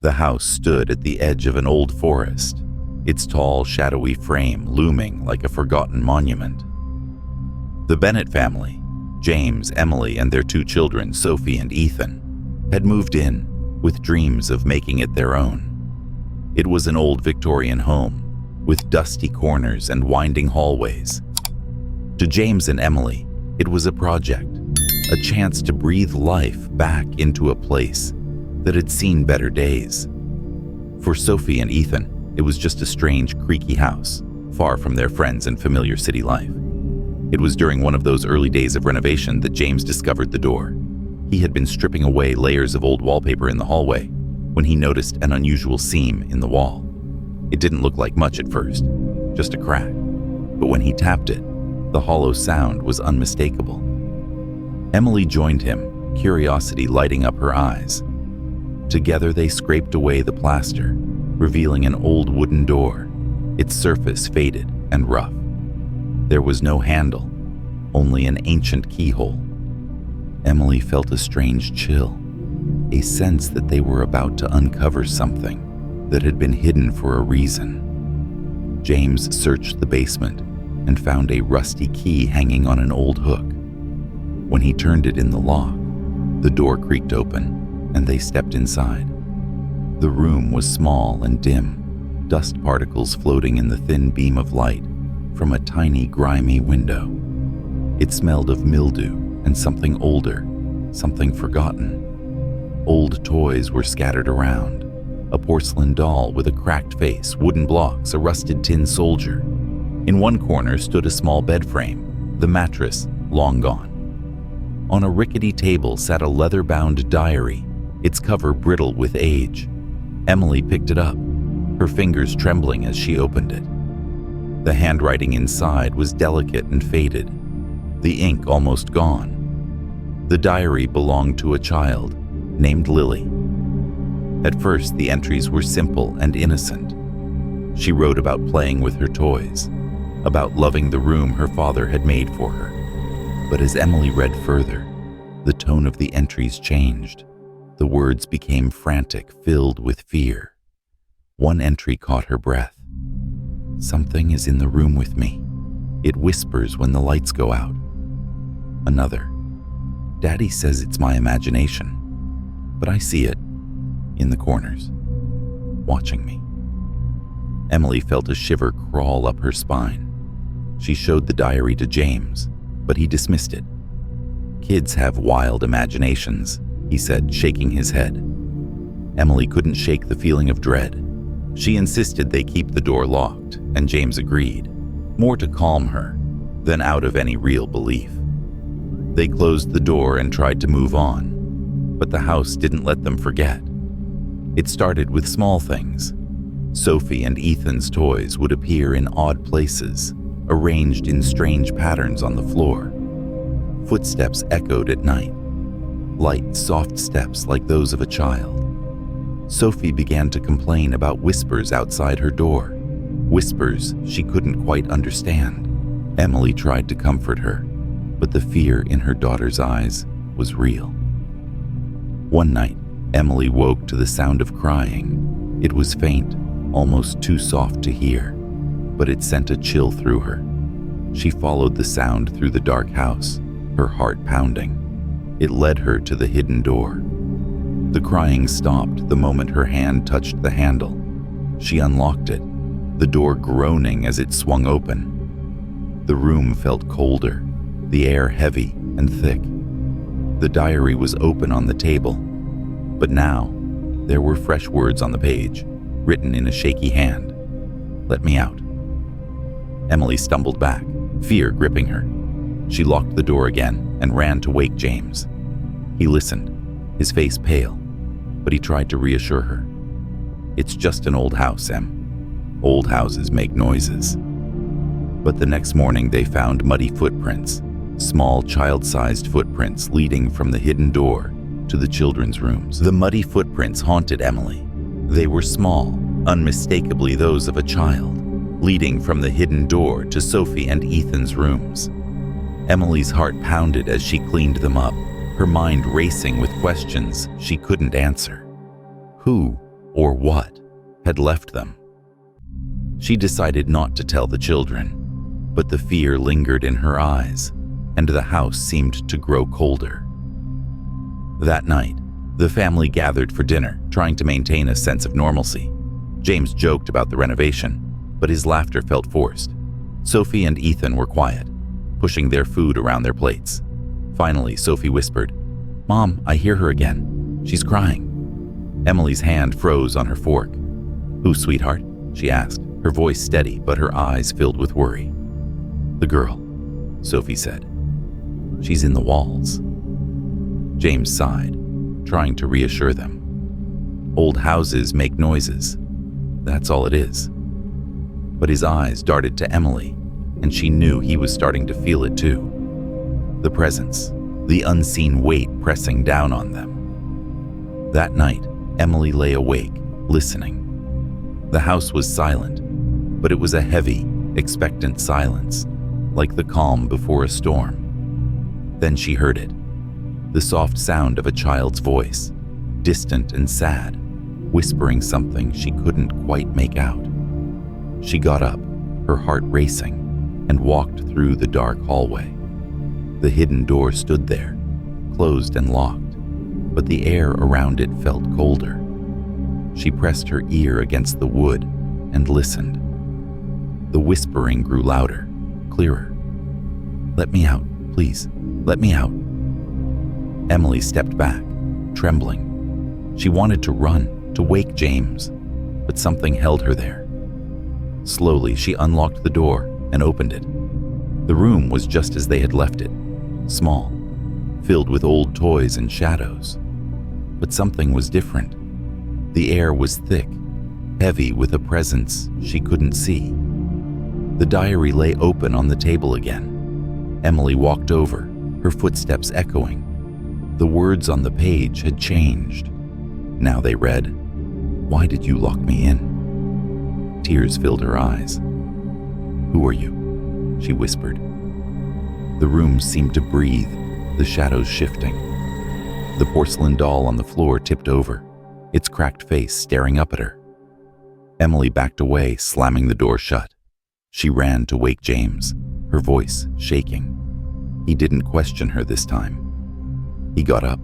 The house stood at the edge of an old forest, its tall, shadowy frame looming like a forgotten monument. The Bennett family, James, Emily, and their two children, Sophie and Ethan, had moved in with dreams of making it their own. It was an old Victorian home with dusty corners and winding hallways. To James and Emily, it was a project, a chance to breathe life back into a place that had seen better days. For Sophie and Ethan, it was just a strange, creaky house, far from their friends and familiar city life. It was during one of those early days of renovation that James discovered the door. He had been stripping away layers of old wallpaper in the hallway when he noticed an unusual seam in the wall. It didn't look like much at first, just a crack. But when he tapped it, the hollow sound was unmistakable. Emily joined him, curiosity lighting up her eyes. Together they scraped away the plaster, revealing an old wooden door, its surface faded and rough. There was no handle, only an ancient keyhole. Emily felt a strange chill, a sense that they were about to uncover something that had been hidden for a reason. James searched the basement and found a rusty key hanging on an old hook. When he turned it in the lock, the door creaked open and they stepped inside. The room was small and dim, dust particles floating in the thin beam of light from a tiny, grimy window. It smelled of mildew and something older, something forgotten. Old toys were scattered around. A porcelain doll with a cracked face, wooden blocks, a rusted tin soldier. In one corner stood a small bed frame, the mattress long gone. On a rickety table sat a leather-bound diary, its cover brittle with age. Emily picked it up, her fingers trembling as she opened it. The handwriting inside was delicate and faded, the ink almost gone. The diary belonged to a child named Lily. At first, the entries were simple and innocent. She wrote about playing with her toys, about loving the room her father had made for her. But as Emily read further, the tone of the entries changed. The words became frantic, filled with fear. One entry caught her breath. "Something is in the room with me. It whispers when the lights go out." Another, "Daddy says it's my imagination, but I see it in the corners, watching me." Emily felt a shiver crawl up her spine. She showed the diary to James, but he dismissed it. "Kids have wild imaginations," he said, shaking his head. Emily couldn't shake the feeling of dread. She insisted they keep the door locked, and James agreed, more to calm her than out of any real belief. They closed the door and tried to move on, but the house didn't let them forget. It started with small things. Sophie and Ethan's toys would appear in odd places, arranged in strange patterns on the floor. Footsteps echoed at night, light, soft steps like those of a child. Sophie began to complain about whispers outside her door, whispers she couldn't quite understand. Emily tried to comfort her, but the fear in her daughter's eyes was real. One night, Emily woke to the sound of crying. It was faint, almost too soft to hear, but it sent a chill through her. She followed the sound through the dark house, her heart pounding. It led her to the hidden door. The crying stopped the moment her hand touched the handle. She unlocked it, the door groaning as it swung open. The room felt colder, the air heavy and thick. The diary was open on the table, but now there were fresh words on the page, written in a shaky hand. "Let me out." Emily stumbled back, fear gripping her. She locked the door again and ran to wake James. He listened, his face pale, but he tried to reassure her. "It's just an old house, Em. Old houses make noises." But the next morning they found muddy footprints, small child-sized footprints leading from the hidden door to the children's rooms. The muddy footprints haunted Emily. They were small, unmistakably those of a child, leading from the hidden door to Sophie and Ethan's rooms. Emily's heart pounded as she cleaned them up, her mind racing with questions she couldn't answer. Who or what, had left them. She decided not to tell the children, but the fear lingered in her eyes, and the house seemed to grow colder. That night, the family gathered for dinner, trying to maintain a sense of normalcy. James joked about the renovation, but his laughter felt forced. Sophie and Ethan were quiet, pushing their food around their plates. Finally, Sophie whispered, "Mom, I hear her again. She's crying." Emily's hand froze on her fork. "Who, sweetheart?" she asked, her voice steady but her eyes filled with worry. "The girl," Sophie said. "She's in the walls." James sighed, trying to reassure them. Old houses make noises. That's all it is. But his eyes darted to Emily, and she knew he was starting to feel it too. The presence, the unseen weight pressing down on them. That night, Emily lay awake, listening. The house was silent, but it was a heavy, expectant silence, like the calm before a storm. Then she heard it, the soft sound of a child's voice, distant and sad, whispering something she couldn't quite make out. She got up, her heart racing, and walked through the dark hallway. The hidden door stood there, closed and locked, but the air around it felt colder. She pressed her ear against the wood and listened. The whispering grew louder, clearer. "Let me out, please. Let me out." Emily stepped back, trembling. She wanted to run, to wake James, but something held her there. Slowly, she unlocked the door and opened it. The room was just as they had left it, small, filled with old toys and shadows. But something was different. The air was thick, heavy with a presence she couldn't see. The diary lay open on the table again. Emily walked over, her footsteps echoing. The words on the page had changed. Now they read, "Why did you lock me in?" Tears filled her eyes. "Who are you?" she whispered. The room seemed to breathe, the shadows shifting. The porcelain doll on the floor tipped over, its cracked face staring up at her. Emily backed away, slamming the door shut. She ran to wake James, her voice shaking. He didn't question her this time. He got up,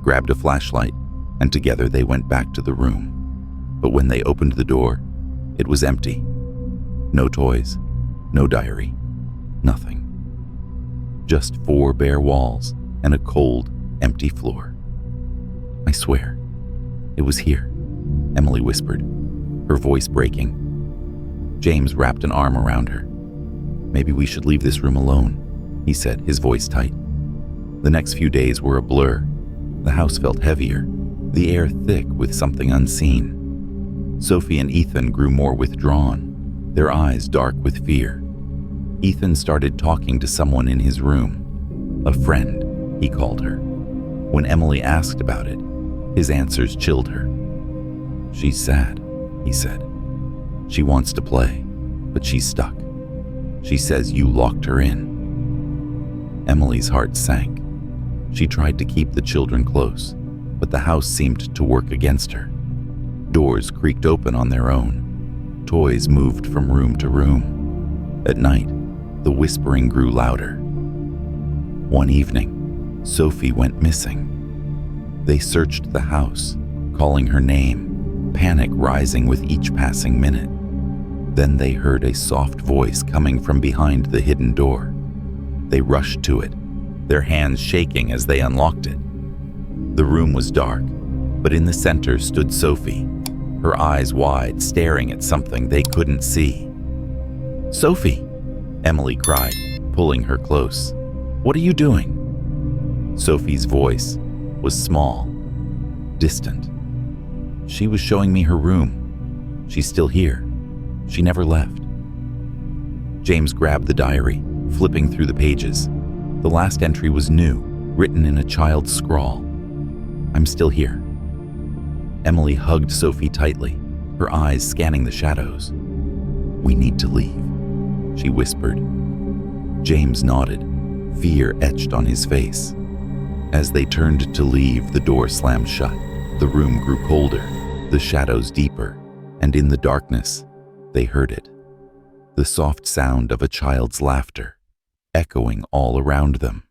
grabbed a flashlight, and together they went back to the room. But when they opened the door, it was empty. No toys, no diary, nothing. Just 4 bare walls and a cold, empty floor. "I swear, it was here," Emily whispered, her voice breaking. James wrapped an arm around her. "Maybe we should leave this room alone," he said, his voice tight. The next few days were a blur. The house felt heavier, the air thick with something unseen. Sophie and Ethan grew more withdrawn, their eyes dark with fear. Ethan started talking to someone in his room. A friend, he called her. When Emily asked about it, his answers chilled her. "She's sad," he said. "She wants to play, but she's stuck. She says you locked her in." Emily's heart sank. She tried to keep the children close, but the house seemed to work against her. Doors creaked open on their own. Toys moved from room to room. At night, the whispering grew louder. One evening, Sophie went missing. They searched the house, calling her name, panic rising with each passing minute. Then they heard a soft voice coming from behind the hidden door. They rushed to it, their hands shaking as they unlocked it. The room was dark, but in the center stood Sophie, her eyes wide, staring at something they couldn't see. "Sophie!" Emily cried, pulling her close. "What are you doing?" Sophie's voice was small, distant. "She was showing me her room. She's still here. She never left." James grabbed the diary, flipping through the pages. The last entry was new, written in a child's scrawl. "I'm still here." Emily hugged Sophie tightly, her eyes scanning the shadows. "We need to leave," she whispered. James nodded, fear etched on his face. As they turned to leave, the door slammed shut. The room grew colder, the shadows deeper, and in the darkness, they heard it. The soft sound of a child's laughter, echoing all around them.